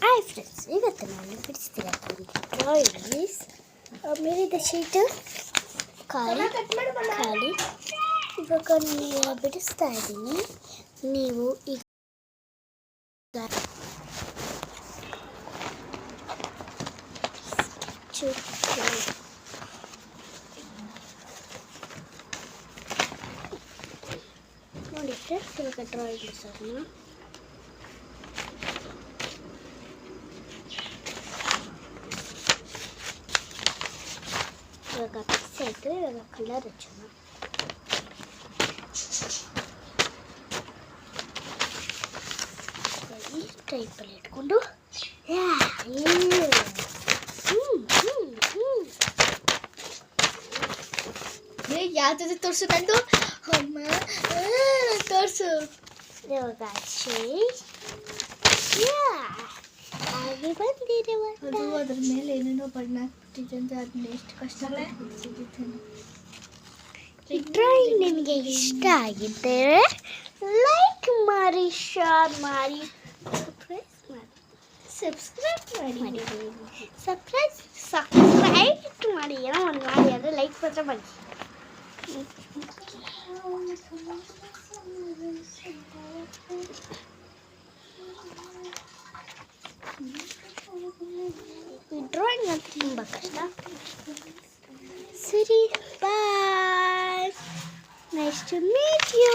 Hi friends, ಇವತ್ತು ನಾನು ಬಿಡಿಸ್ತೀನಿ drawings. ಮೇಲಿದ್ದ ಶೀಟು ಖಾಲಿ ಇವಾಗ ನೀವು ಬಿಡಿಸ್ತಾ ಇದ್ದೀನಿ. ನೀವು ಈಗ ನೋಡಿ ಫ್ರೆಂಡ್ಸ್, ಇವಾಗ ಡ್ರಾಯಿಂಗ್ ಬಿಡಿಸೋಣ. ಇವಾಗ ಪಿಕ್ಸ್ ಆಯಿತು. ಇವಾಗ ಕಲರ್ ಹಚ್ಚೋಣ. ಈ ಟೈಪಲ್ಲಿ ಇಟ್ಕೊಂಡು ಯಾವ್ದು ತೋರಿಸು ನಂದು ಅಮ್ಮ ತೋರಿಸು. ಇವಾಗ ಹಾಗೆ ಬಂದಿದೆ. ಅದು ಅದ್ರ ಮೇಲೆ ಏನೇನೋ ಬಣ್ಣ ಹಾಕ್ಬಿಟ್ಟಿದೆ ಅಂತ ಅದನ್ನ ಎಷ್ಟು ಕಷ್ಟ ಬಿಡಿಸಿದ್ದೇನೆ. ಈ ಡ್ರಾಯಿಂಗ್ ನಿಮಗೆ ಇಷ್ಟ ಆಗಿದ್ದರೆ ಲೈಕ್ ಮಾಡಿ, ಶೇರ್ ಮಾಡಿ, ಸಬ್ಸ್ಕ್ರೈಬ್ ಮಾಡಿ. ಏನೋ ಒಂದು ಮಾಡಿ, ಅಂದರೆ ಲೈಕ್ ಮಾತ್ರ ಮಾಡಿ. ಈ ಡ್ರಾಯಿಂಗ್ ಅಂತ ತುಂಬ ಕಷ್ಟ. ಸರಿ, bye. Nice to meet you.